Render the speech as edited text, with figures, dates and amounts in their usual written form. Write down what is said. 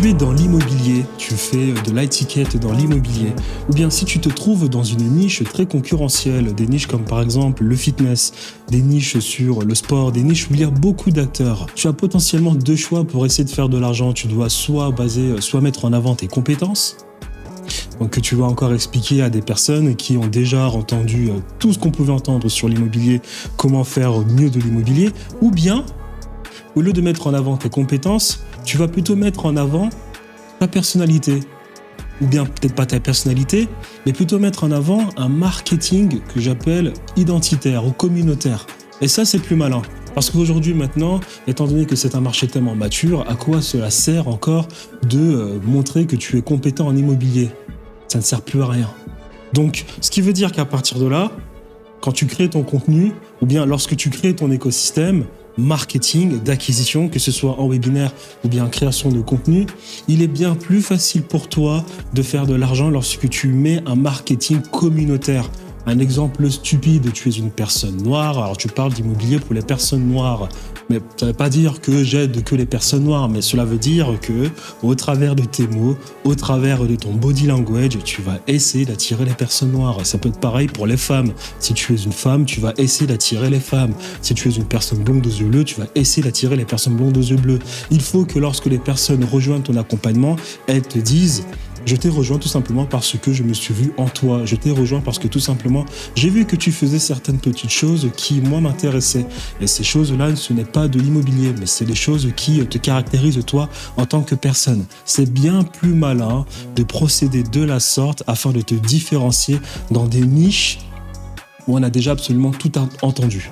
tu es dans l'immobilier, tu fais de l'high-ticket dans l'immobilier, ou bien si tu te trouves dans une niche très concurrentielle, des niches comme par exemple le fitness, des niches sur le sport, des niches où il y a beaucoup d'acteurs, tu as potentiellement deux choix pour essayer de faire de l'argent. Tu dois soit mettre en avant tes compétences, donc que tu vas encore expliquer à des personnes qui ont déjà entendu tout ce qu'on pouvait entendre sur l'immobilier, comment faire mieux de l'immobilier, ou bien, au lieu de mettre en avant tes compétences, tu vas plutôt mettre en avant ta personnalité. Ou bien peut-être pas ta personnalité, mais plutôt mettre en avant un marketing que j'appelle identitaire ou communautaire. Et ça, c'est plus malin. Parce qu'aujourd'hui, maintenant, étant donné que c'est un marché tellement mature, à quoi cela sert encore de montrer que tu es compétent en immobilier ? Ça ne sert plus à rien. Donc, ce qui veut dire qu'à partir de là, quand tu crées ton contenu, ou bien lorsque tu crées ton écosystème, marketing, d'acquisition, que ce soit en webinaire ou bien en création de contenu, il est bien plus facile pour toi de faire de l'argent lorsque tu mets un marketing communautaire. Un exemple stupide, tu es une personne noire, alors tu parles d'immobilier pour les personnes noires. Mais ça ne veut pas dire que j'aide que les personnes noires, mais cela veut dire que, au travers de tes mots, au travers de ton body language, tu vas essayer d'attirer les personnes noires. Ça peut être pareil pour les femmes. Si tu es une femme, tu vas essayer d'attirer les femmes. Si tu es une personne blonde aux yeux bleus, tu vas essayer d'attirer les personnes blondes aux yeux bleus. Il faut que lorsque les personnes rejoignent ton accompagnement, elles te disent: je t'ai rejoint tout simplement parce que je me suis vu en toi. Je t'ai rejoint parce que tout simplement, j'ai vu que tu faisais certaines petites choses qui, moi, m'intéressaient. Et ces choses-là, ce n'est pas de l'immobilier, mais c'est des choses qui te caractérisent toi en tant que personne. C'est bien plus malin de procéder de la sorte afin de te différencier dans des niches où on a déjà absolument tout entendu.